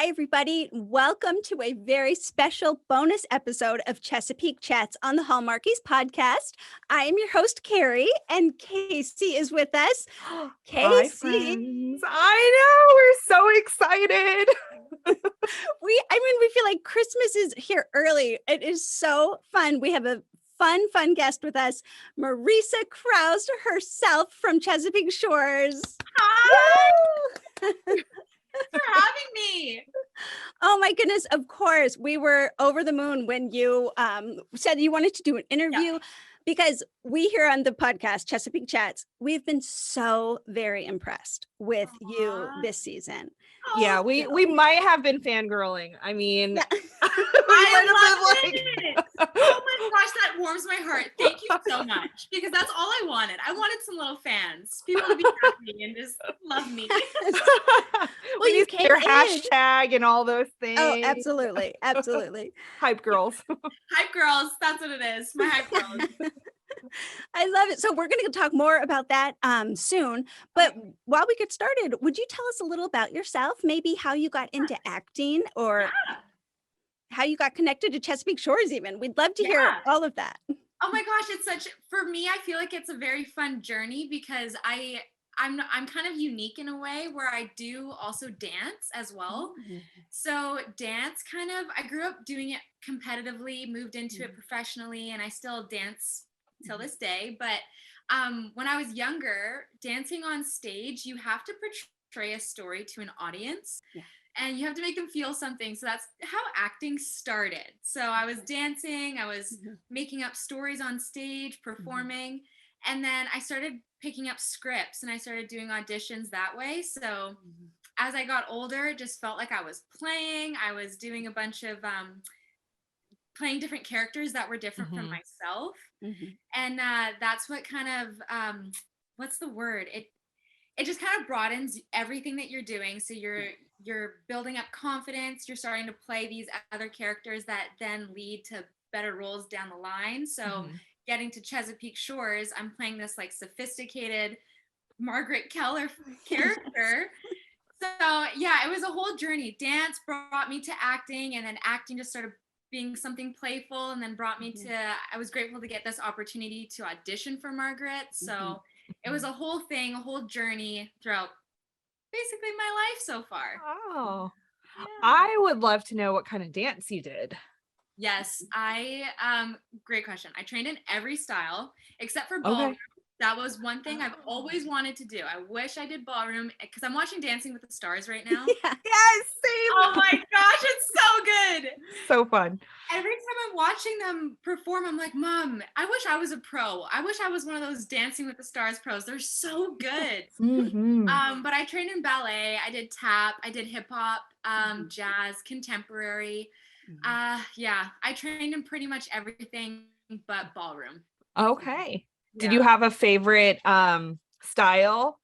Hi, everybody. Welcome to a very special bonus episode of Chesapeake Chats on the Hallmarkies podcast. I am your host, Kari, and Kaycee is with us. Hi, friends. I know. We're so excited. We feel like Christmas is here early. It is so fun. We have a fun guest with us, Mariesa Crouse herself from Chesapeake Shores. Hi. For having me. Oh my goodness, of course. We were over the moon when you said you wanted to do an interview because we here on the podcast, Chesapeake Chats, we've been so very impressed with you this season. Yeah, we might have been fangirling. I mean, I love it. Oh my gosh, that warms my heart. Thank you so much, because that's all I wanted. I wanted some little fans, people to be happy and just love me. Well, you get your hashtag and all those things. Oh, absolutely. Hype girls. Hype girls, that's what it is. My hype girls. I love it. So we're going to talk more about that soon. But while we get started, would you tell us a little about yourself? Maybe how you got into acting or how you got connected to Chesapeake Shores even. We'd love to hear all of that. Oh my gosh, for me, I feel like it's a very fun journey because I'm kind of unique in a way where I do also dance as well. Mm-hmm. So dance I grew up doing it competitively, moved into it professionally, and I still dance till this day. But when I was younger, dancing on stage, you have to portray a story to an audience and you have to make them feel something. So that's how acting started. So I was dancing, I was making up stories on stage, performing, and then I started picking up scripts and I started doing auditions that way. So as I got older, it just felt like I was playing. I was doing a bunch of playing different characters that were different from myself. And that's what kind of, what's the word? It just kind of broadens everything that you're doing. So you're building up confidence. You're starting to play these other characters that then lead to better roles down the line. So getting to Chesapeake Shores, I'm playing this like sophisticated Margaret Keller character. So yeah, it was a whole journey. Dance brought me to acting, and then acting just started being something playful, and then brought me to, I was grateful to get this opportunity to audition for Margaret. So it was a whole thing, a whole journey throughout basically my life so far. Oh, yeah. I would love to know what kind of dance you did. Yes, great question. I trained in every style except for ballroom. Okay. That was one thing I've always wanted to do. I wish I did ballroom because I'm watching Dancing with the Stars right now. Yes, same. Oh my gosh, it's so good. So fun. Every time I'm watching them perform, I'm like, Mom, I wish I was a pro. I wish I was one of those Dancing with the Stars pros. They're so good. But I trained in ballet. I did tap. I did hip hop, jazz, contemporary. I trained in pretty much everything but ballroom. Okay. Did you have a favorite style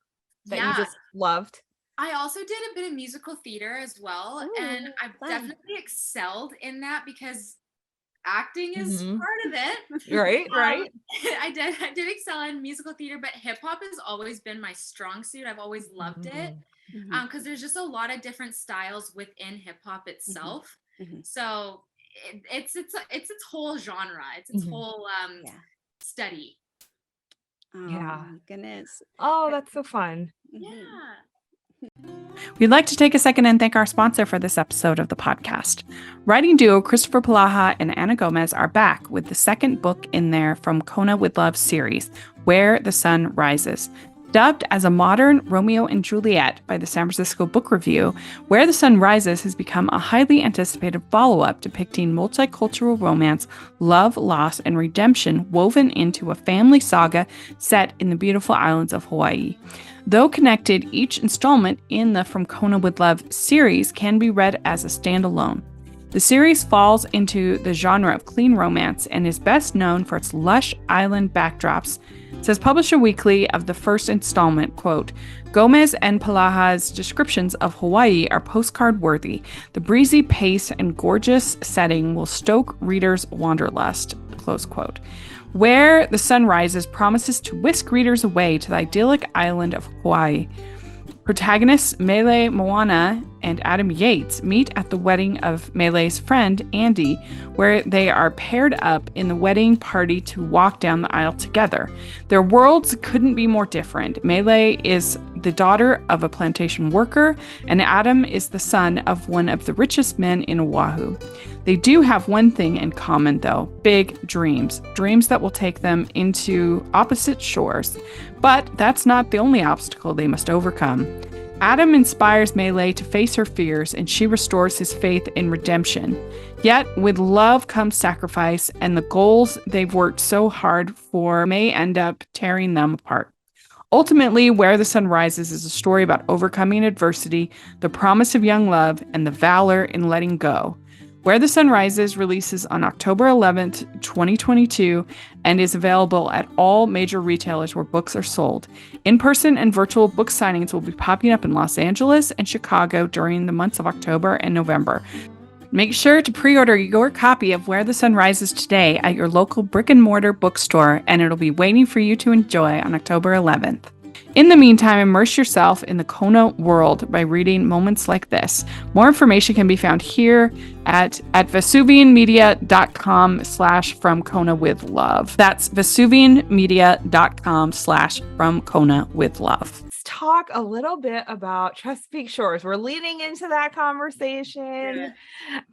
that you just loved? I also did a bit of musical theater as well. And I've definitely excelled in that because acting is part of it. Right. I did excel in musical theater, but hip hop has always been my strong suit. I've always loved it because there's just a lot of different styles within hip hop itself. So it's its whole genre. It's its whole study. Oh my goodness. Oh, that's so fun. Yeah. We'd like to take a second and thank our sponsor for this episode of the podcast. Writing duo Christopher Palaha and Anna Gomez are back with the second book in their From Kona with Love series, Where the Sun Rises. Dubbed as a modern Romeo and Juliet by the San Francisco Book Review, Where the Sun Rises has become a highly anticipated follow-up depicting multicultural romance, love, loss, and redemption woven into a family saga set in the beautiful islands of Hawaii. Though connected, each installment in the From Kona with Love series can be read as a standalone. The series falls into the genre of clean romance and is best known for its lush island backdrops. Says Publisher Weekly of the first installment, quote, Gomez and Palaha's descriptions of Hawaii are postcard-worthy. The breezy pace and gorgeous setting will stoke readers' wanderlust, close quote. Where the Sun Rises promises to whisk readers away to the idyllic island of Hawaii. Protagonists Mele Moana and Adam Yates meet at the wedding of Mele's friend Andy, where they are paired up in the wedding party to walk down the aisle together. Their worlds couldn't be more different. Mele is the daughter of a plantation worker, and Adam is the son of one of the richest men in Oahu. They do have one thing in common, though: big dreams that will take them into opposite shores. But that's not the only obstacle they must overcome. Adam inspires Mele to face her fears, and she restores his faith in redemption. Yet, with love comes sacrifice, and the goals they've worked so hard for may end up tearing them apart. Ultimately, Where the Sun Rises is a story about overcoming adversity, the promise of young love, and the valor in letting go. Where the Sun Rises releases on October 11th, 2022, and is available at all major retailers where books are sold. In-person and virtual book signings will be popping up in Los Angeles and Chicago during the months of October and November. Make sure to pre-order your copy of Where the Sun Rises today at your local brick-and-mortar bookstore, and it'll be waiting for you to enjoy on October 11th. In the meantime, immerse yourself in the Kona world by reading Moments Like This. More information can be found here at vesuvianmedia.com/fromkonawithlove. That's vesuvianmedia.com/fromkonawithlove. Let's talk a little bit about Chesapeake Shores. We're leading into that conversation.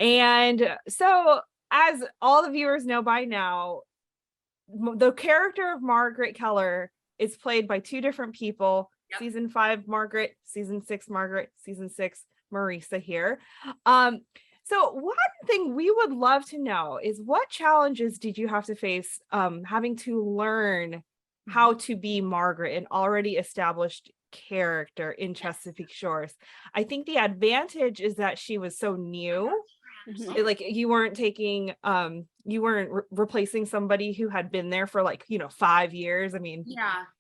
And so, as all the viewers know by now, the character of Margaret Keller is played by two different people. Yep. Season 5, Margaret. Season 6, Margaret. Season 6, Mariesa here. So one thing we would love to know is, what challenges did you have to face having to learn how to be Margaret, an already established character in Chesapeake Shores? I think the advantage is that she was so new. Like, you weren't taking replacing somebody who had been there for 5 years. I mean,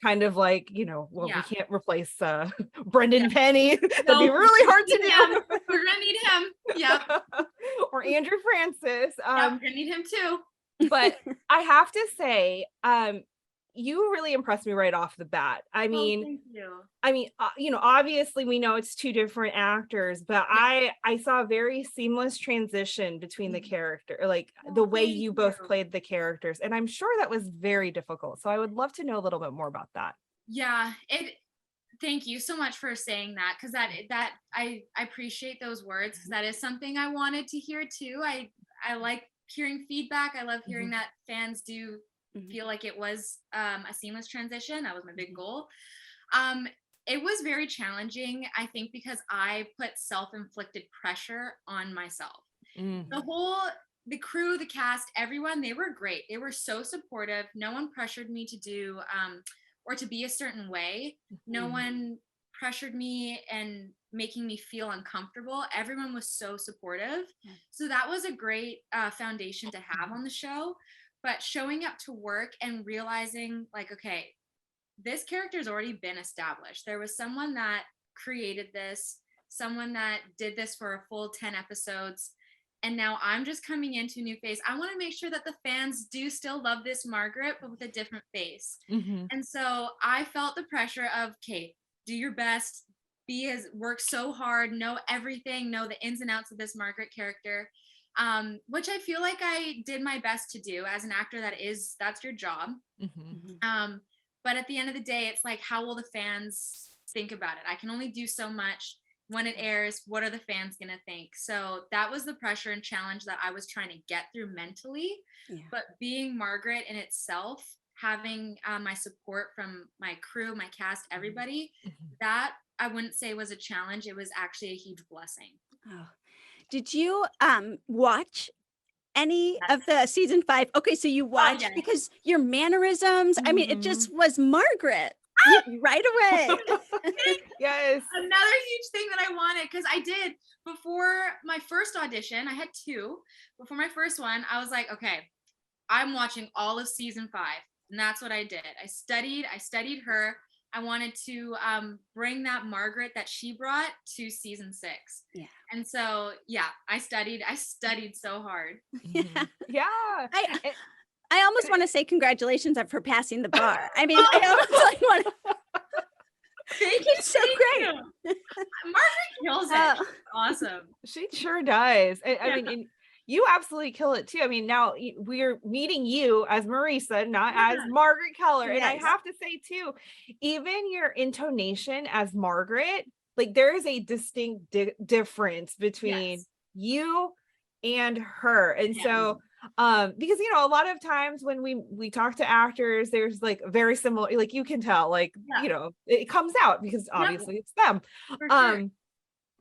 kind of like, we can't replace Brendan Penny. That'd be really hard to do. We're gonna need him. Yep. Or Andrew Francis. We're gonna need him too. But I have to say, you really impressed me right off the bat. Thank you. Obviously we know it's two different actors, but I saw a very seamless transition between the character, the way you both played the characters. And I'm sure that was very difficult. So I would love to know a little bit more about that. Yeah, thank you so much for saying that, because I appreciate those words, because that is something I wanted to hear too. I like hearing feedback. I love hearing that fans do feel like it was a seamless transition. That was my big goal. It was very challenging, I think, because I put self-inflicted pressure on myself. The crew, the cast, everyone, they were great. They were so supportive. No one pressured me to do or to be a certain way. No one pressured me and making me feel uncomfortable. Everyone was so supportive. So that was a great foundation to have on the show. But showing up to work and realizing, okay, this character's already been established. There was someone that created this, someone that did this for a full 10 episodes. And now I'm just coming into a new phase. I want to make sure that the fans do still love this Margaret, but with a different face. And so I felt the pressure of, okay, do your best, work so hard, know everything, know the ins and outs of this Margaret character. Which I feel like I did my best to do. As an actor, that's your job. But at the end of the day, it's like, how will the fans think about it? I can only do so much. When it airs, what are the fans going to think? So that was the pressure and challenge that I was trying to get through mentally. But being Margaret in itself, having my support from my crew, my cast, everybody, that I wouldn't say was a challenge. It was actually a huge blessing. Did you watch any of the season 5? Okay, so you watched because your mannerisms, I mean, it just was Margaret right away. Yes. Another huge thing that I wanted, because I did before my first audition, I had 2. Before my first one, I was like, okay, I'm watching all of season 5. And that's what I did. I studied her. I wanted to bring that Margaret that she brought to season 6. And so, I studied so hard. I almost want to say congratulations for passing the bar. I mean, I almost want to. Thank you. It's so thank great. you. Margaret kills it. Oh. Awesome. She sure does. I mean, and you absolutely kill it too. I mean, now we're meeting you as Mariesa, not as Margaret Keller. And I Yes. have to say too, even your intonation as Margaret, like there is a distinct difference between Yes. you and her. And so because a lot of times when we talk to actors, there's like very similar, like you can tell, like it comes out because obviously it's them. For sure.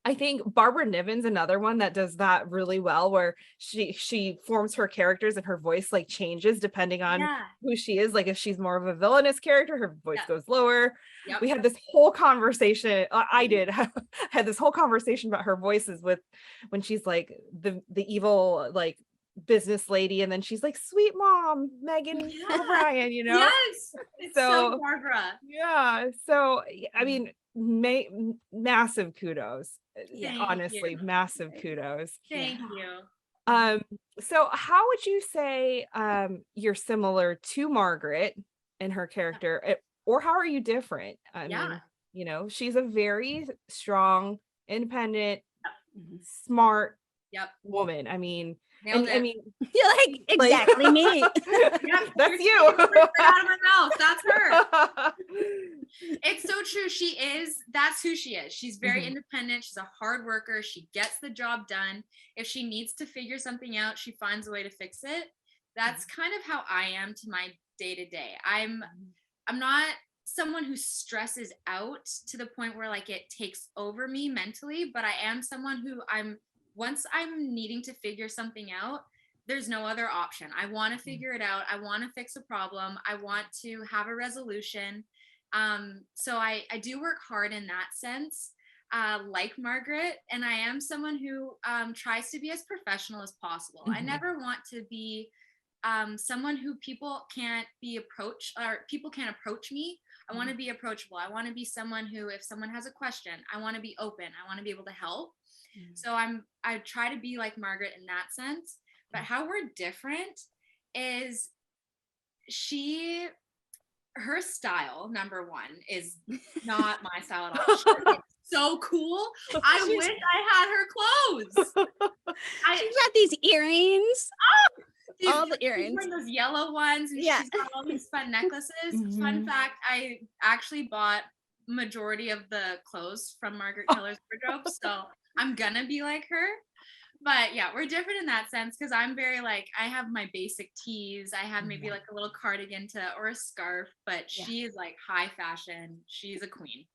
I think Barbara Niven's another one that does that really well, where she forms her characters and her voice like changes depending on who she is. Like if she's more of a villainous character, her voice goes lower. Yep. We had this whole conversation. I had this whole conversation about her voices with when she's like the evil like business lady, and then she's like sweet mom Megan O'Brien, Yes, it's so Barbara. Yeah, so I mean, massive kudos. Honestly, massive kudos. Thank you. So how would you say you're similar to Margaret and her character, or how are you different? I mean, she's a very strong, independent, smart woman. I mean, I mean, you're like exactly me. That's you. Out of my mouth. That's her. It's so true. That's who she is. She's very independent. She's a hard worker. She gets the job done. If she needs to figure something out, she finds a way to fix it. That's kind of how I am to my day to day. I'm not someone who stresses out to the point where like it takes over me mentally, but I am someone who once I'm needing to figure something out, there's no other option. I want to figure it out. I want to fix a problem. I want to have a resolution. So I do work hard in that sense, like Margaret, and I am someone who tries to be as professional as possible. I never want to be someone who people can't approach me. I want to be approachable. I want to be someone who, if someone has a question, I want to be open. I want to be able to help. So I try to be like Margaret in that sense, but how we're different is her style, number one, is not my style at all. She's so cool. I wish I had her clothes. She's got these earrings. All the earrings. She's wearing those yellow ones, and she's got all these fun necklaces. Fun fact, I actually bought majority of the clothes from Margaret Keller's wardrobe, so I'm gonna be like her. But yeah, we're different in that sense because I'm very like, I have my basic tees. I have maybe like a little cardigan or a scarf, but she is like high fashion. She's a queen.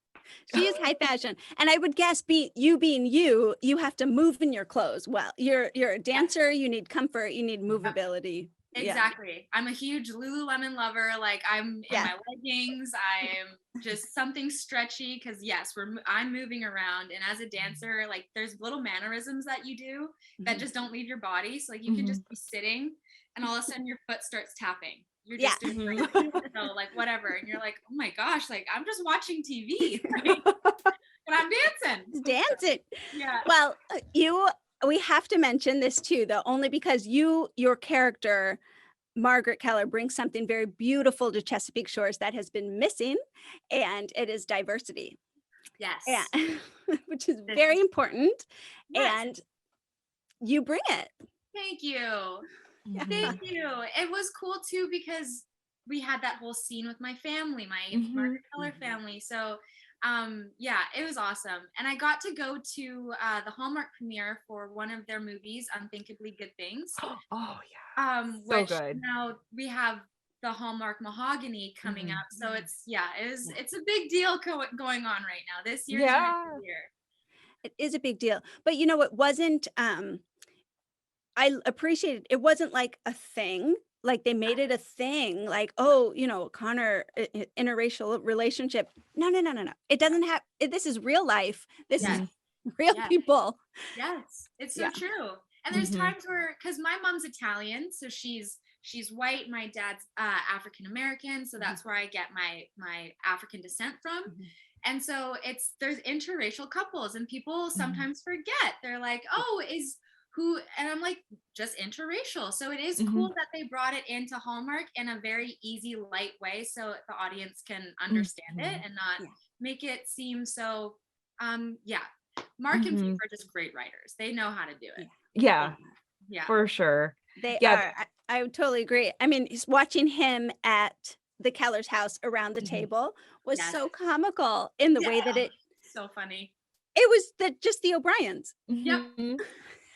She is high fashion. And I would guess being you have to move in your clothes. Well, you're a dancer, you need comfort, you need movability. Exactly. I'm a huge Lululemon lover. Like I'm in my leggings. I'm just something stretchy because I'm moving around. And as a dancer, like there's little mannerisms that you do that just don't leave your body. So like you can just be sitting and all of a sudden your foot starts tapping. You're just doing like whatever. And you're like, oh my gosh, like I'm just watching TV. And I'm dancing. Yeah. Well, we have to mention this too, though, only because your character, Margaret Keller, brings something very beautiful to Chesapeake Shores that has been missing, and it is diversity. Yes. Yeah. Which is very important. Yes. And you bring it. Thank you. Thank you. It was cool too because we had that whole scene with my family, my Margaret Keller family. So it was awesome. And I got to go to the Hallmark premiere for one of their movies, Unthinkably Good Things. Oh yeah. So which good. Now we have the Hallmark Mahogany coming up. So it's a big deal going on right now. This year's year. It is a big deal. But it wasn't I appreciated it wasn't like a thing. Like they made it a thing, like, Connor, interracial relationship. No. It doesn't have, this is real life. This is real people. Yes, it's so true. And there's times where, because my mom's Italian, so she's white. My dad's African-American. So that's where I get my African descent from. And so there's interracial couples and people sometimes forget. They're like, and I'm like, just interracial. So it is cool that they brought it into Hallmark in a very easy, light way so the audience can understand it and make it seem so, yeah. Mark and Pete are just great writers. They know how to do it. Yeah, Yeah. for sure. They Yeah. are. I would totally agree. I mean, just watching him at the Keller's house around the table was Yes. so comical in the way that it So funny. was just the O'Briens. Yep. Mhm.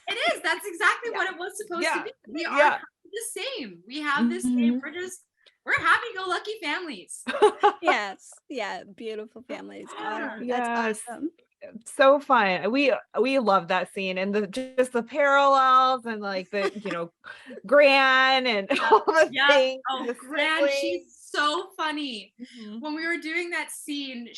It is. That's exactly what it was supposed to be. We are Yeah. kind of the same. We have this same. We're happy-go-lucky families. Yes. Yeah. Beautiful families. That's awesome. So fun. We love that scene and just the parallels and like the Gran and all the things. Oh, the Gran, siblings. she's so funny. Mhm. When we were doing that scene,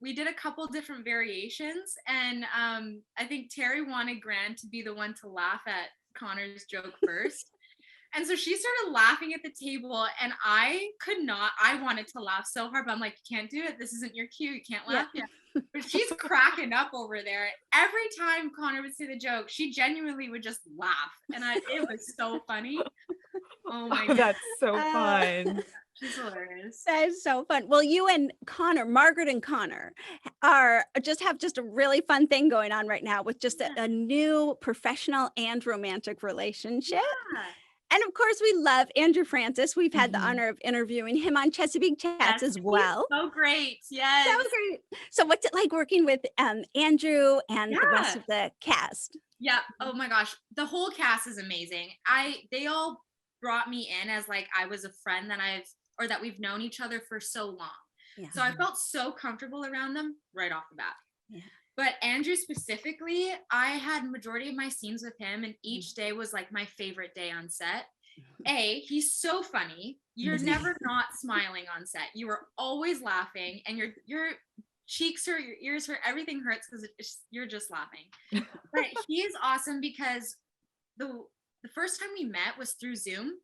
we did a couple different variations, and I think Terry wanted Gran to be the one to laugh at Connor's joke first. And so she started laughing at the table, and I could not. I wanted to laugh so hard, but I'm like, you can't do it. This isn't your cue. You can't laugh yet. But she's cracking up over there. Every time Connor would say the joke, she genuinely would just laugh. And it was so funny. Oh my God. That's so fun. She's hilarious. That is so fun. Well, you and Connor, Margaret and Connor, have a really fun thing going on right now with just a new professional and romantic relationship. Yeah. And of course, we love Andrew Francis. We've had the honor of interviewing him on Chesapeake Chats as well. So great. Yes. That was great. So what's it like working with Andrew and the rest of the cast? Yeah. Oh my gosh. The whole cast is amazing. They all brought me in as like I was a friend that we've known each other for so long. Yeah. So I felt so comfortable around them right off the bat. Yeah. But Andrew specifically, I had majority of my scenes with him, and each day was like my favorite day on set. He's so funny. You're never not smiling on set. You are always laughing, and your cheeks hurt, your ears hurt, everything hurts because you're just laughing. But he's awesome because the first time we met was through Zoom,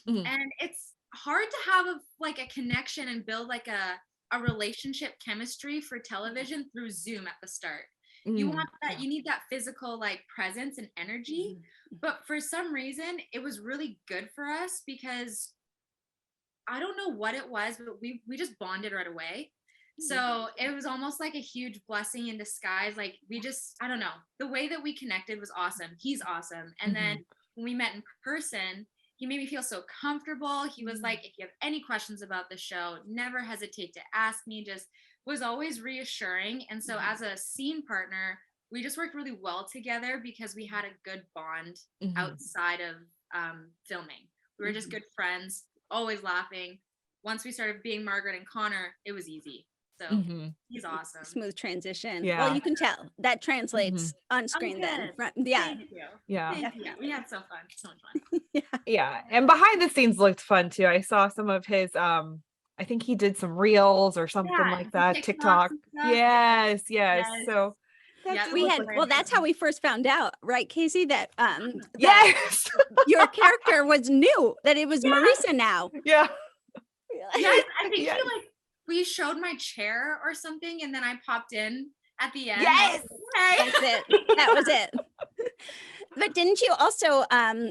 and it's hard to have a connection and build like a relationship chemistry for television through Zoom at the start. You want that, you need that physical presence and energy. But for some reason, it was really good for us because I don't know what it was, but we just bonded right away. So it was almost like a huge blessing in disguise. Like I don't know, the way that we connected was awesome. He's awesome. And then when we met in person, he made me feel so comfortable. He was like, if you have any questions about the show, never hesitate to ask me. Just was always reassuring. And so as a scene partner, we just worked really well together because we had a good bond outside of filming. We were just good friends, always laughing. Once we started being Margaret and Connor, it was easy. So he's awesome. Smooth transition. Yeah. Well, you can tell that translates on screen then. Yeah. Thank you. Yeah. Thank you. We had so much fun. Yeah. And behind the scenes looked fun too. I saw some of his I think he did some reels or something like that. TikTok. Yes. So that's how we first found out, right, Kaycee? That yes, your character was new, that it was Mariesa now. Yeah. Yes, I think we showed my chair or something, and then I popped in at the end. Yes. That's it. That was it. But didn't you also,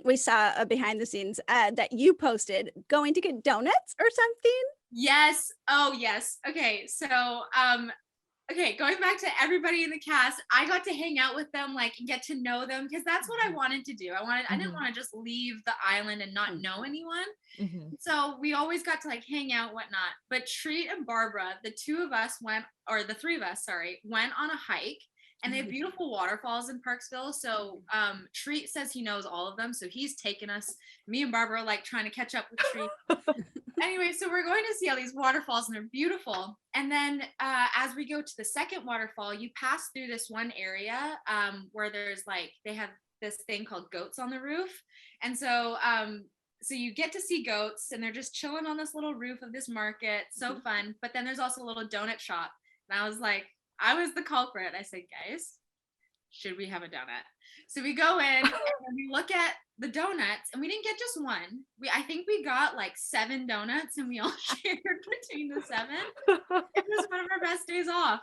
we saw behind the scenes that you posted going to get donuts or something? Yes. Oh, yes. Okay. So, going back to everybody in the cast, I got to hang out with them, get to know them, because that's what I wanted to do. I didn't want to just leave the island and not know anyone. So we always got to hang out, whatnot. But Treat and Barbara, the three of us went on a hike, and they have beautiful waterfalls in Parksville. So Treat says he knows all of them. So he's taken us, me and Barbara are trying to catch up with Treat. Anyway, so we're going to see all these waterfalls, and they're beautiful. And then as we go to the second waterfall, you pass through this one area where there's they have this thing called goats on the roof. And so so you get to see goats, and they're just chilling on this little roof of this market. So fun. But then there's also a little donut shop. And I was the culprit. I said, guys, should we have a donut? So we go in and we look at the donuts, and we didn't get just one. I think we got 7 donuts, and we all shared between the 7. It was one of our best days off.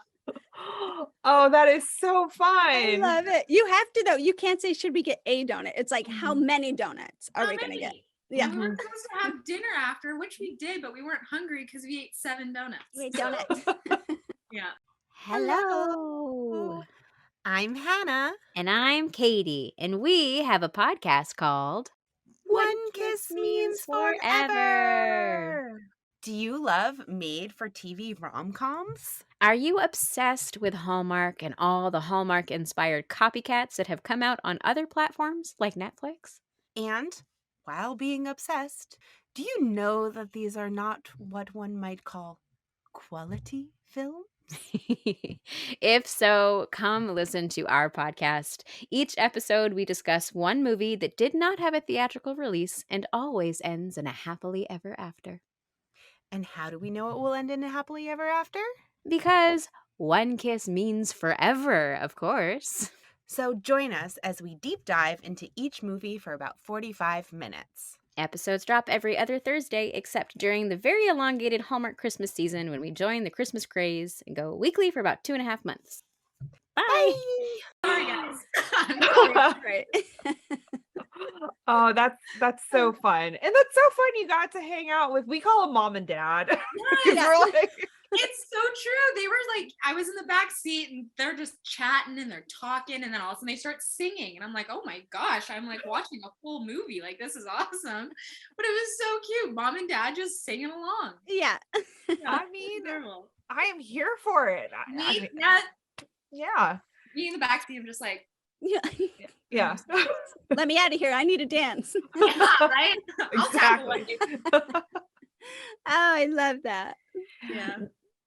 Oh, that is so fun. I love it. You have to, though. You can't say, should we get a donut? It's how many donuts are we going to get? Yeah. We were supposed to have dinner after, which we did, but we weren't hungry because we ate 7 donuts. We ate donuts. Yeah. Hello. I'm Hannah. And I'm Katie, and we have a podcast called One kiss means forever. Do you love made-for-TV rom-coms? Are you obsessed with Hallmark and all the Hallmark-inspired copycats that have come out on other platforms like Netflix? And while being obsessed, do you know that these are not what one might call quality film? If so, come listen to our podcast. Each episode, we discuss one movie that did not have a theatrical release and always ends in a happily ever after. And how do we know it will end in a happily ever after? Because one kiss means forever, of course. So join us as we deep dive into each movie for about 45 minutes. Episodes drop every other Thursday, except during the very elongated Hallmark Christmas season when we join the Christmas craze and go weekly for about 2.5 months. Bye! Sorry, guys. Right. Oh, that's so fun. And that's so fun you got to hang out with, we call them mom and dad. 'Cause we're like, It's so true. They were like, I was in the back seat and they're just chatting and they're talking, and then all of a sudden they start singing, and I'm like, oh my gosh, I'm like watching a full movie. Like, this is awesome. But it was so cute. Mom and dad just singing along. Yeah. I mean, Adorable. I am here for it. Me, Yeah. me in the back seat, I'm just like, Yeah. Yeah. Let me out of here. I need a dance. yeah, right? I'll tap away. Exactly. Oh, I love that. Yeah.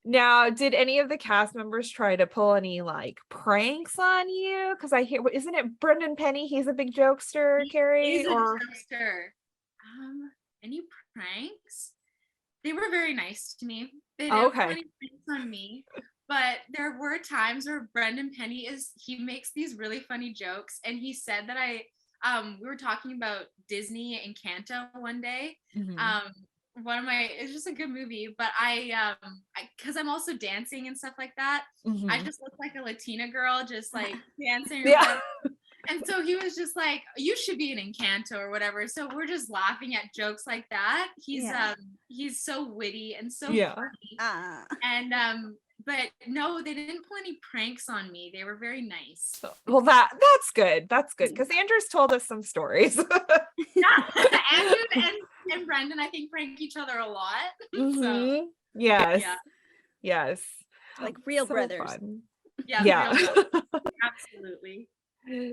Now, did any of the cast members try to pull any like pranks on you? Because I hear, isn't it Brendan Penny? He's a big jokester, Carrie. He's a Or jokester. Any pranks? They were very nice to me. They didn't Okay. pull any pranks on me, but there were times where Brendan Penny he makes these really funny jokes, and he said that we were talking about Disney Encanto one day. It's just a good movie, but because I'm also dancing and stuff like that, I just look like a Latina girl, just like dancing. or Yeah. whatever. And so he was just like, you should be an Encanto or whatever. So we're just laughing at jokes like that. He's so witty and so Yeah. funny. And but no, they didn't pull any pranks on me. They were very nice. Well, that's good. That's good because Andrew's told us some stories. Yeah. Andrew and Brendan, I think, prank each other a lot. So Yes. yeah. Yes. Like real So brothers. fun. Yeah. Yeah. real love. Absolutely.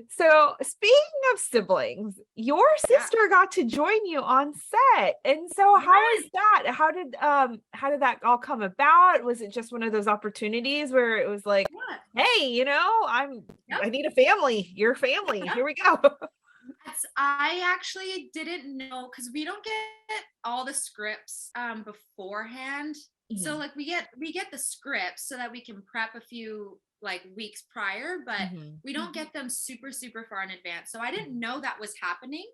So speaking of siblings, your sister got to join you on set. And so how is that? How did that all come about? Was it just one of those opportunities where it was like, Yeah. hey, I need a family, your family. Here we go. I actually didn't know, because we don't get all the scripts beforehand. So like we get the scripts so that we can prep a few like weeks prior, but we don't get them super far in advance. So I didn't know that was happening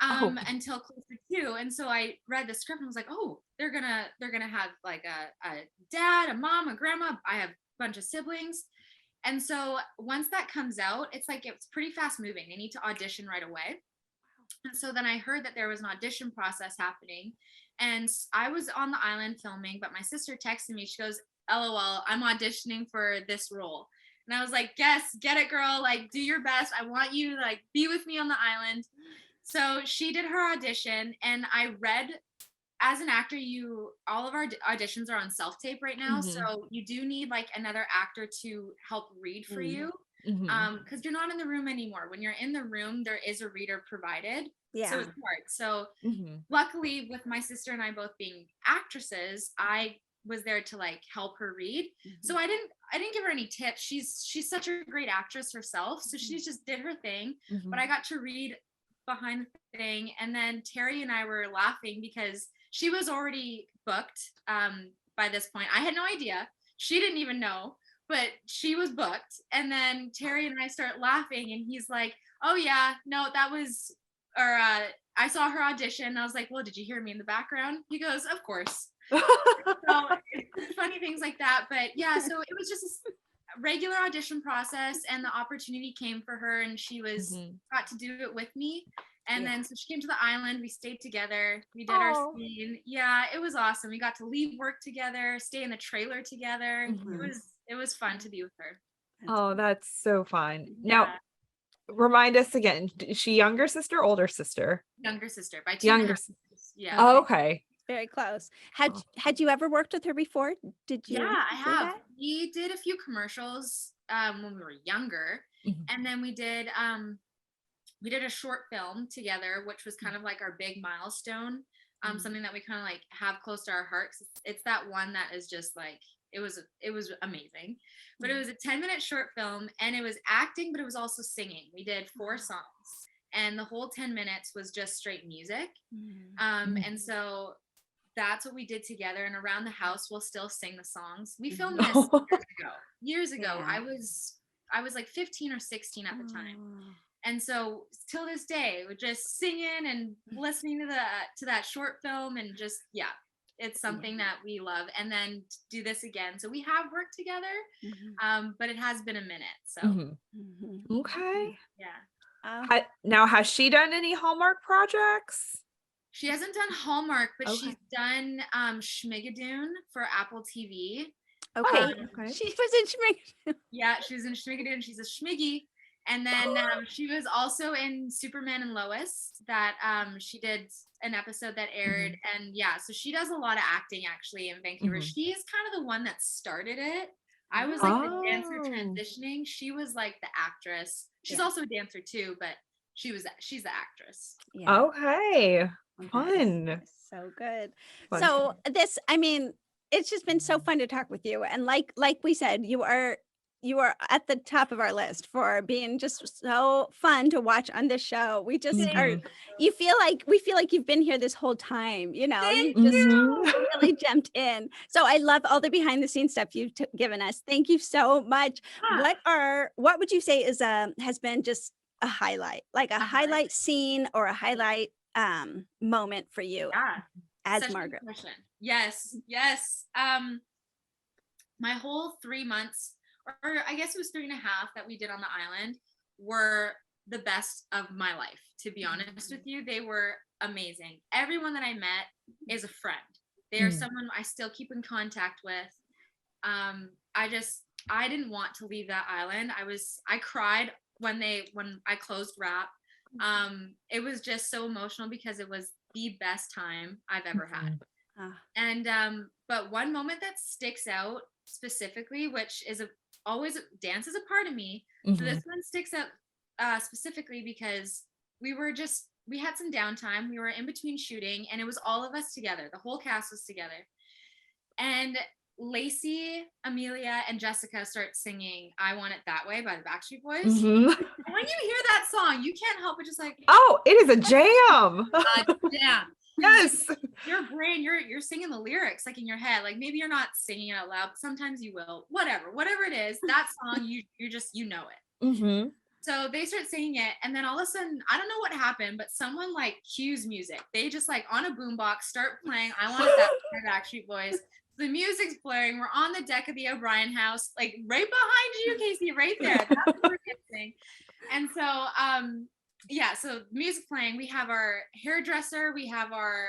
until closer to. And so I read the script and was like, oh, they're gonna have like a dad, a mom, a grandma. I have a bunch of siblings. And so once that comes out, it's pretty fast moving. They need to audition right away. And so then I heard that there was an audition process happening, and I was on the island filming, but my sister texted me. She goes, LOL, I'm auditioning for this role. And I was like, yes, get it, girl. Like, do your best. I want you to like be with me on the island. So she did her audition, and I read, as an actor, all of our auditions are on self-tape right now. So you do need like another actor to help read for you. Because you're not in the room anymore. When you're in the room, there is a reader provided. Yeah. So it's hard. So luckily, with my sister and I both being actresses, I was there to like help her read. So I didn't give her any tips. She's such a great actress herself. So she just did her thing. But I got to read behind the thing. And then Terry and I were laughing because she was already booked by this point. I had no idea. She didn't even know. But she was booked. And then Terry and I start laughing, and he's like, oh yeah, no, I saw her audition. I was like, well, did you hear me in the background? He goes, of course. So it's funny things like that. But yeah, so it was just a regular audition process, and the opportunity came for her, and she got to do it with me. And then so she came to the island, we stayed together, we did our scene. Yeah, it was awesome. We got to leave work together, stay in the trailer together. It was it was fun to be with her. Oh, that's so fun. Now, Yeah. remind us again, is she younger sister, older sister? Younger sister by 2.5 Younger. years. Yeah. Oh, okay. Very close. Had you ever worked with her before? Did you? Yeah, I do have. that? We did a few commercials when we were younger, Mhm. and then we did a short film together, which was kind of like our big milestone. Something that we kind of like have close to our hearts. It's that one that is just like it was amazing. But it was a 10-minute short film, and it was acting, but it was also singing. We did 4 songs, and the whole 10 minutes was just straight music. And so that's what we did together, and around the house we'll still sing the songs. We filmed this years ago. Yeah. I was like 15 or 16 at the time, and so till this day we're just singing and listening to that short film, and just it's something that we love. And then do this again, so we have worked together, but it has been a minute, so Okay. yeah. Now, has she done any Hallmark projects? She hasn't done Hallmark, but Okay. she's done Schmigadoon for Apple TV. Okay. Okay. She was in Schmigadoon. Yeah, she was in Schmigadoon. She's a Schmiggy. And then she was also in Superman and Lois, that she did an episode that aired. And yeah, so she does a lot of acting actually in Vancouver. She's kind of the one that started it. I was like the dancer transitioning. She was like the actress. She's also a dancer too, but she's the actress. Yeah. Okay. Fun. So good. Fun. So this, I mean, it's just been so fun to talk with you. And like we said, you are at the top of our list for being just so fun to watch on this show. We just are, we feel like you've been here this whole time, you know, you just really jumped in. So I love all the behind the scenes stuff you've given us. Thank you so much. What would you say has been just a highlight, like a highlight scene or a highlight moment for you as Such a good Margaret? question. Yes. My whole 3 months, or I guess it was 3.5 that we did on the island, were the best of my life, to be honest with you. They were amazing. Everyone that I met is a friend. They are someone I still keep in contact with. I didn't want to leave that island. I cried when I closed wrap. It was just so emotional because it was the best time I've ever had. And but one moment that sticks out specifically, which is always dance is a part of me. So this one sticks out specifically because we had some downtime. We were in between shooting, and it was all of us together. The whole cast was together. And Lacey, Amelia, and Jessica start singing "I Want It That Way" by the Backstreet Boys. And when you hear that song, you can't help but just like, oh, it is a jam. Damn. Yes. Your brain, you're singing the lyrics like in your head. Like maybe you're not singing it out loud, but sometimes you will. Whatever it is, that song, you know it. So they start singing it, and then all of a sudden, I don't know what happened, but someone like cues music. They just like on a boombox start playing "I Want It That Way" by Backstreet Boys. The music's blaring. We're on the deck of the O'Brien house, like right behind you, Kaycee, right there. That's what we're dancing. And so, so music playing. We have our hairdresser, we have our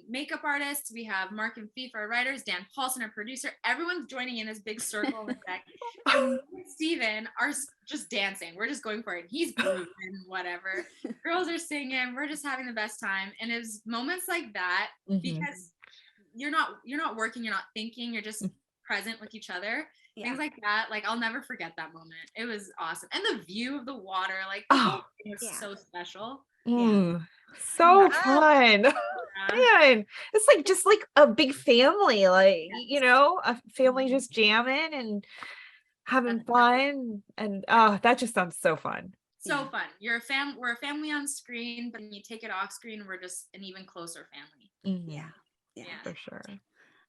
makeup artists, we have Mark and Fee for our writers, Dan Paulson, our producer. Everyone's joining in this big circle on the deck. And Steven are just dancing. We're just going for it. He's grooving, whatever. Girls are singing. We're just having the best time. And it was moments like that because you're not working, you're not thinking, you're just present with each other. Things like that. Like I'll never forget that moment. It was awesome. And the view of the water, like the whole thing was so special. So fun. Man, it's like just like a big family, like you know, a family just jamming and having fun. And that just sounds so fun. So fun. We're a family on screen, but when you take it off screen, we're just an even closer family. Yeah, for sure.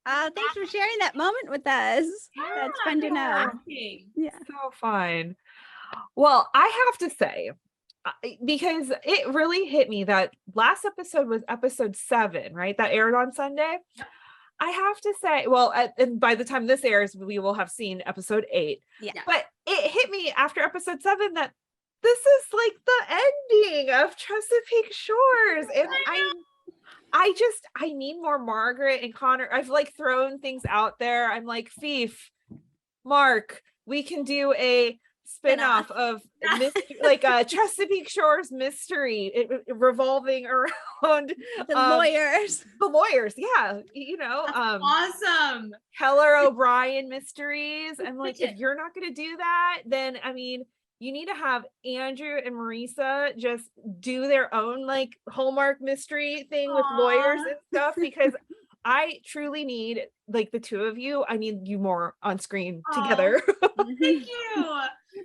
Thanks for sharing that moment with us. That's fun to know. Yeah, so fun. Well, I have to say, because it really hit me that last episode was episode 7, right? That aired on Sunday. I have to say, well, and by the time this airs, we will have seen episode 8. But it hit me after episode 7 that this is like the ending of Chesapeake Shores, and I need more Margaret and Connor. I've like thrown things out there. I'm like, Fief, Mark, we can do a spin-off of like a Chesapeake Shores mystery revolving around The lawyers. The lawyers, yeah. That's awesome. Keller O'Brien mysteries. And like, if you're not going to do that, then I mean, you need to have Andrew and Mariesa just do their own like Hallmark mystery thing with lawyers and stuff, because I truly need like the two of you. I need you more on screen together. Thank you.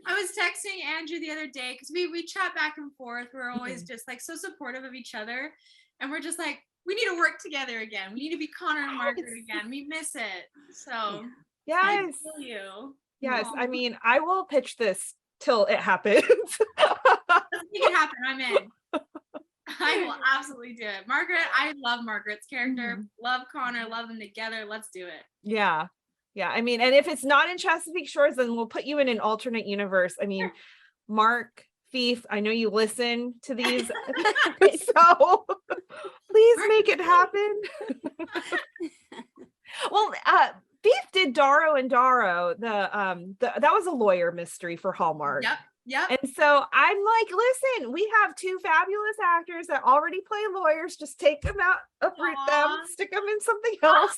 I was texting Andrew the other day because we chat back and forth. We're always just like so supportive of each other. And we're just like, we need to work together again. We need to be Connor and Margaret again. We miss it. So yes. I feel you. Yes. I mean, I will pitch this till it happens. Let's make it happen. I'm in. I will absolutely do it. Margaret, I love Margaret's character. Love Connor. Love them together. Let's do it. Yeah. Yeah. I mean, and if it's not in Chesapeake Shores, then we'll put you in an alternate universe. I mean, Mark, Thief, I know you listen to these, so please make it happen. Well, Thief did Darrow and Drago. That was a lawyer mystery for Hallmark. Yep. And so I'm like, listen, we have two fabulous actors that already play lawyers. Just take them out, uproot them, stick them in something else.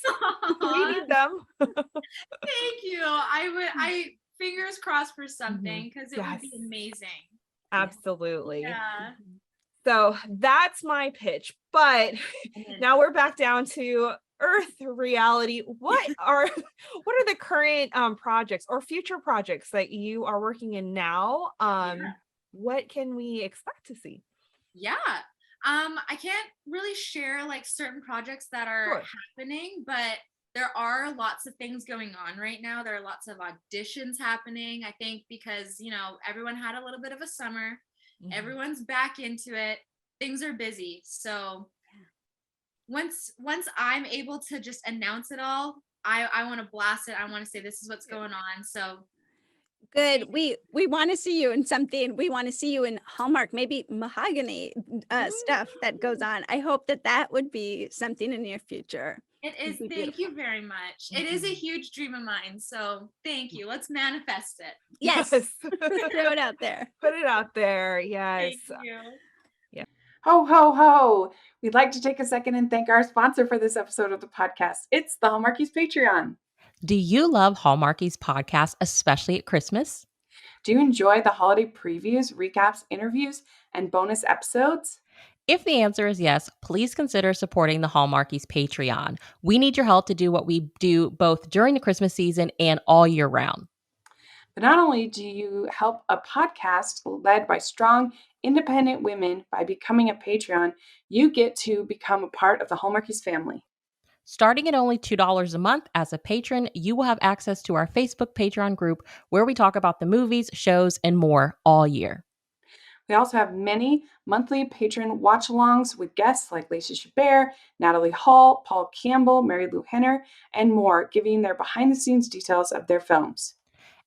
We need them. Thank you. I fingers crossed for something, because it would be amazing. Absolutely. Yeah. So that's my pitch. But now we're back down to Earth reality. What are the current projects or future projects that you are working in now? What can we expect to see? Yeah. I can't really share like certain projects that are happening, but there are lots of things going on right now. There are lots of auditions happening, I think, because, everyone had a little bit of a summer. Everyone's back into it. Things are busy. So once I'm able to just announce it all, I want to blast it. I want to say this is what's going on. So good. We want to see you in something. We want to see you in Hallmark, maybe mahogany stuff that goes on. I hope that would be something in the near future. It is. Thank you very much. It is a huge dream of mine. So thank you. Let's manifest it. Yes. Throw it out there. Put it out there. Yes. Thank you. Yeah. Ho, ho, ho. We'd like to take a second and thank our sponsor for this episode of the podcast. It's the Hallmarkies Patreon. Do you love Hallmarkies podcast, especially at Christmas? Do you enjoy the holiday previews, recaps, interviews, and bonus episodes? If the answer is yes, please consider supporting the Hallmarkies Patreon. We need your help to do what we do both during the Christmas season and all year round. But not only do you help a podcast led by strong, independent women by becoming a Patreon, you get to become a part of the Hallmarkies family. Starting at only $2 a month as a patron, you will have access to our Facebook Patreon group where we talk about the movies, shows, and more all year. We also have many monthly patron watch-alongs with guests like Lacey Chabert, Natalie Hall, Paul Campbell, Mary Lou Henner, and more, giving their behind-the-scenes details of their films.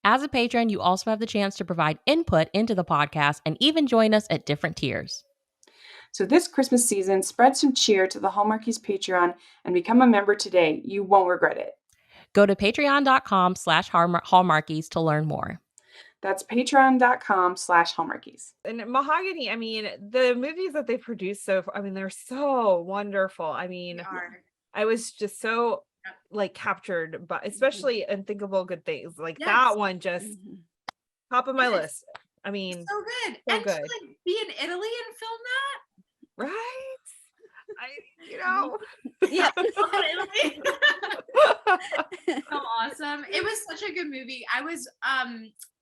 As a patron, you also have the chance to provide input into the podcast and even join us at different tiers. So this Christmas season, spread some cheer to the Hallmarkies Patreon and become a member today. You won't regret it. Go to patreon.com/Hallmarkies to learn more. That's patreon.com/Hallmarkies. And Mahogany, I mean, the movies that they produced so far, I mean, they're so wonderful. I mean, I was just so like captured by, especially Unthinkable Good Things. Like that one just top of my list. I mean, so good. So and good. to like be in Italy and film that. Right? Yeah. So awesome. It was such a good movie. I was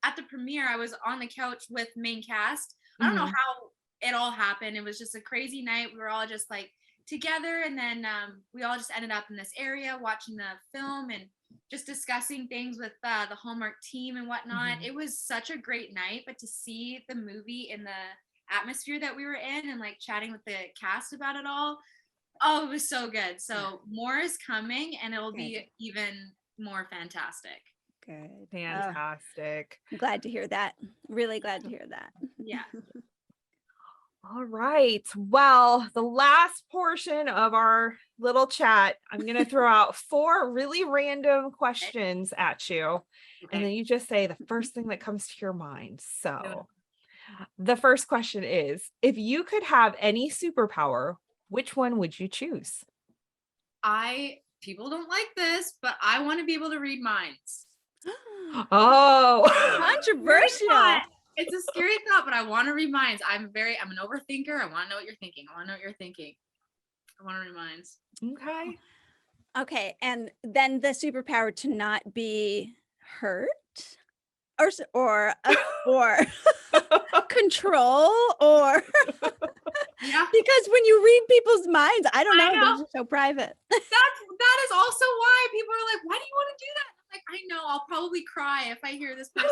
at the premiere, I was on the couch with main cast. I don't know how it all happened. It was just a crazy night. We were all just like together, and then we all just ended up in this area watching the film and just discussing things with the Hallmark team and whatnot. It was such a great night, but to see the movie in the atmosphere that we were in and like chatting with the cast about it all, it was so good. So more is coming, and it will be even more fantastic. Good. Fantastic. I'm glad to hear that. Really glad to hear that. Yeah. All right. Well, the last portion of our little chat, I'm going to throw out 4 really random questions at you. and then you just say the first thing that comes to your mind. So the first question is, if you could have any superpower, which one would you choose? People don't like this, but I want to be able to read minds. Oh, Controversial. It's a scary thought, but I want to read minds. I'm an overthinker. I want to know what you're thinking. I want to read minds. okay. Okay, and then the superpower to not be hurt, or control, or Yeah, because when you read people's minds, I don't I know, know. they're so private. that is also why people are like, why do you want to do that? I'm like, I know, I'll probably cry if I hear this person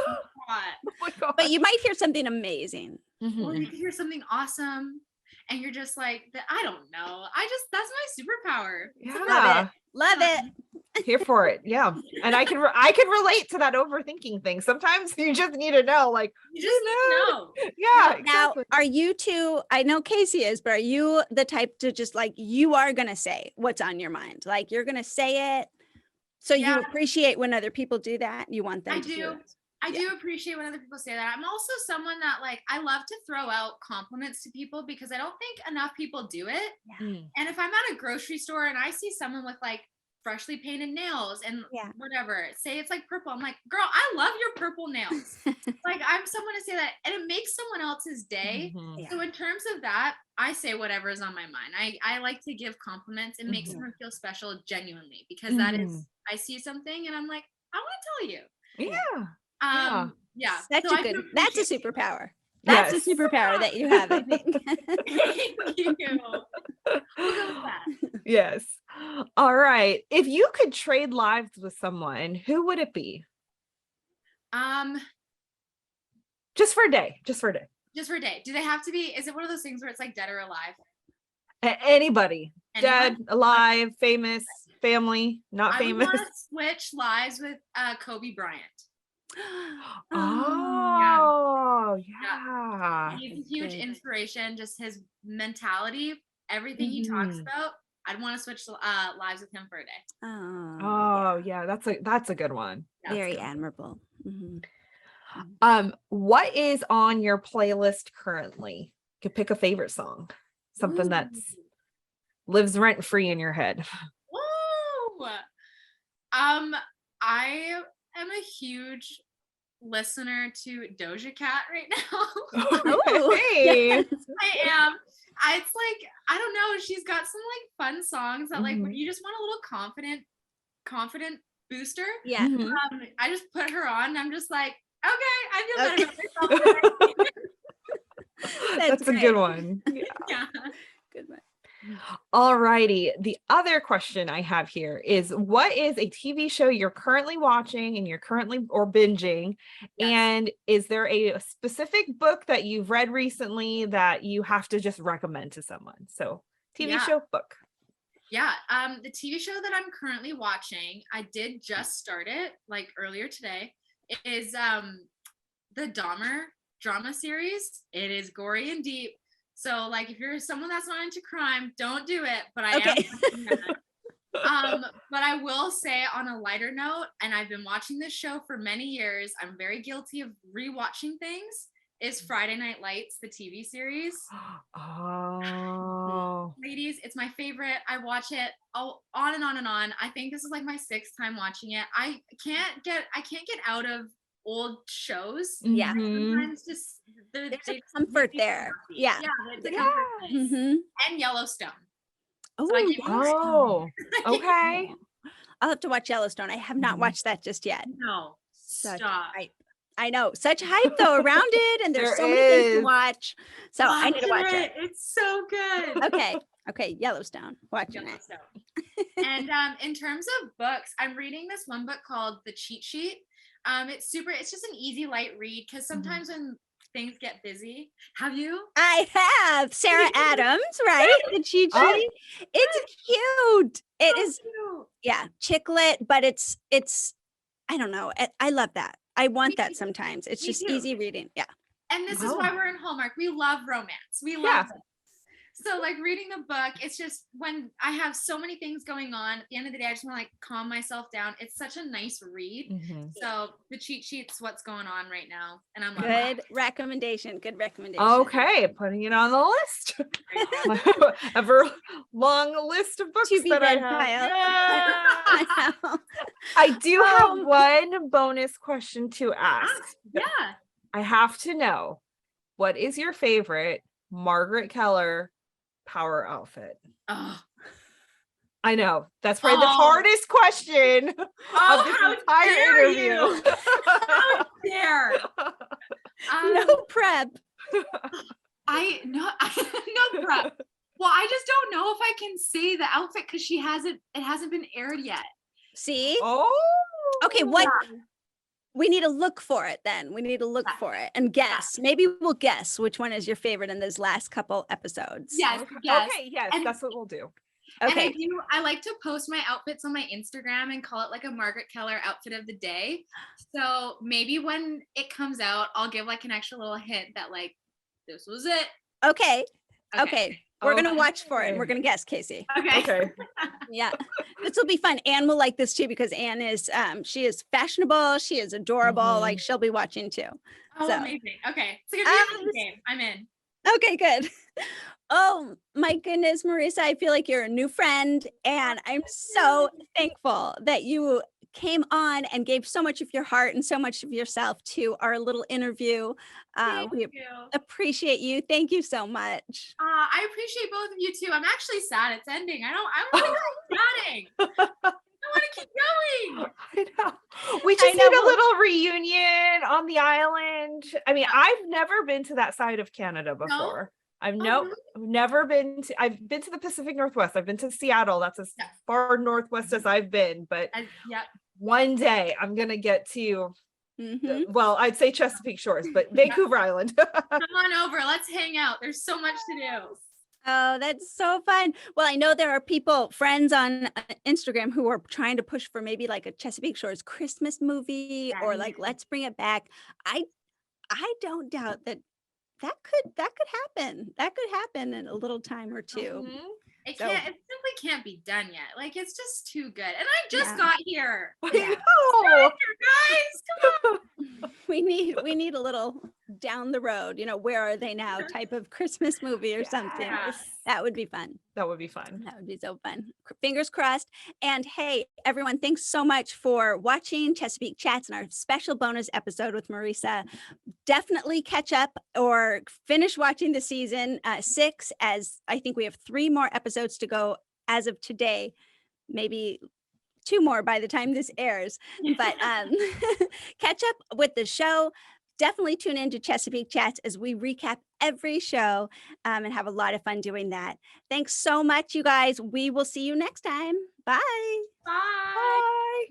cry. Oh my God. But you might hear something amazing. Or you can hear something awesome and you're just like, I don't know. That's my superpower. Yeah. Love it. Here for it. Yeah. And I can relate to that overthinking thing. Sometimes you just need to know, like, You just need to know. yeah, Now, exactly. are you two, I know Kaycee is, but are you the type to just like, you are going to say what's on your mind? Like you're going to say it. So you Yeah. appreciate when other people do that. You want them I to do do. it. I do appreciate when other people say that. I'm also someone that like, I love to throw out compliments to people because I don't think enough people do it. Mm. And if I'm at a grocery store and I see someone with like freshly painted nails and whatever, say it's like purple, I'm like, girl, I love your purple nails. Like I'm someone to say that, and it makes someone else's day. Mhm. So in terms of that, I say whatever is on my mind. I like to give compliments and make Mhm. someone feel special genuinely, because that is, I see something and I'm like, I want to tell you. Yeah. Yeah. That's So a I good, do that's a appreciate it. superpower. That's Yes. a superpower that you have, I think. Thank you. We'll go with that. Yes. All right. If you could trade lives with someone, who would it be? Just for a day. Just for a day. Just for a day. Do they have to be, is it one of those things where it's like dead or alive? Anybody. Dead, Anyone? alive, famous, family, not I would famous. want to switch lives with Kobe Bryant. Oh, yeah. He's a huge inspiration, just his mentality, everything he talks about. I'd want to switch lives with him for a day. Oh, yeah. That's a good one. Very admirable. Mhm. What is on your playlist currently? You could pick a favorite song, something that's lives rent free in your head. Woo! I am a huge listener to Doja Cat right now. Hey. I am. It's like, I don't know, she's got some like fun songs that like when you just want a little confident booster. Yeah. Mhm. I just put her on and I'm just like, okay, I feel better about myself today. That's a good one. Yeah. Good one. All righty. The other question I have here is, what is a TV show you're currently watching and you're currently or binging? Yes. And is there a specific book that you've read recently that you have to just recommend to someone? So TV show, book. Yeah. The TV show that I'm currently watching, I did just start it like earlier today, is the Dahmer drama series. It is gory and deep. So like if you're someone that's not into crime, don't do it. But I am watching that. But I will say on a lighter note, and I've been watching this show for many years, I'm very guilty of rewatching things, is Friday Night Lights, the TV series. Oh. Ladies, it's my favorite. I watch it on and on and on. I think this is like my 6th time watching it. I can't get out of old shows. Yeah. Sometimes just There's a comfort there. Yeah. The comfort place. And Yellowstone. Oh, okay. I'll have to watch Yellowstone. I have not watched that just yet. No, Such stop. hype. I know, such hype though around it, and there's There so many things to is. watch. So I need to watch it. It's so good. Okay, Yellowstone. Watching it. And in terms of books, I'm reading this one book called The Cheat Sheet. It's just an easy, light read, because sometimes when things get busy. Have you? I have. Sarah Adams, right? The cheat sheet. It's cute. It is, yeah, chick lit, but it's I don't know. I love that. I want that sometimes. It's just easy reading. Yeah. And this is why we're in Hallmark. We love romance. We love it. So like reading the book, it's just when I have so many things going on, at the end of the day, I just want to like calm myself down. It's such a nice read. Mhm. So the cheat sheet's what's going on right now. And I'm loving it. Good recommendation. Good recommendation. Okay, putting it on the list. My ever long list of books To be that I read have. pile. Yeah. I do have one bonus question to ask. Yeah. I have to know, what is your favorite Margaret Keller power outfit? Oh, I know that's probably the Oh. hardest question of how this entire dare interview. you. How dare. No prep. No prep. Well, I just don't know if I can say the outfit because it hasn't been aired yet. See? Oh, Okay, what? We need to look for it then. We need to look Yeah. for it and guess. Maybe we'll guess which one is your favorite in those last couple episodes. Yes, Okay. yes. Okay, yes, And- that's what we'll do. Okay. And I like to post my outfits on my Instagram and call it like a Margaret Keller outfit of the day. So maybe when it comes out, I'll give like an extra little hint that like, this was it. Okay. Okay. We're going to Okay. watch for it. And we're going to guess, Kaycee. Okay. Okay. Yeah. This will be fun. Anne will like this too because Anne is she is fashionable. She is adorable. Mhm. Like she'll be watching too. Oh, So- amazing. Okay. It's gonna be a fun this- game. I'm in. Okay, good. Oh my goodness, Mariesa, I feel like you're a new friend and I'm so thankful that you came on and gave so much of your heart and so much of yourself to our little interview. Thank We you. appreciate you. Thank you so much. I appreciate both of you too. I'm actually sad it's ending. I want to keep chatting. I want to keep going. I know. We just know, need a well- little reunion on the island. I mean, I've never been to that side of Canada before. I've really? never been to. I've been to the Pacific Northwest. I've been to Seattle. That's as Yeah. far northwest as I've been. But Yep. one day I'm gonna get to. Mhm. Well, I'd say Chesapeake Shores, but Vancouver Island. Come on over. Let's hang out. There's so much to do. Oh, that's so fun. Well, I know there are people, friends on Instagram who are trying to push for maybe like a Chesapeake Shores Christmas movie or Yeah. like Let's Bring It Back. I don't doubt that could happen. That could happen in a little time or two. Mhm. It So- simply can't be done yet. Like it's just too good. And I just Yeah. got here. I Yeah. know. Guys, come on. We need a little down the road, where are they now type of Christmas movie or something. Yes. That would be fun. That would be fun. That would be so fun. Fingers crossed. And hey, everyone, thanks so much for watching Chesapeake Chats and our special bonus episode with Mariesa. Definitely catch up or finish watching the season 6, as I think we have 3 more episodes to go as of today. Maybe 2 more by the time this airs. But catch up with the show. Definitely tune in to Chesapeake Chats as we recap every show and have a lot of fun doing that. Thanks so much, you guys. We will see you next time. Bye. Bye. Bye.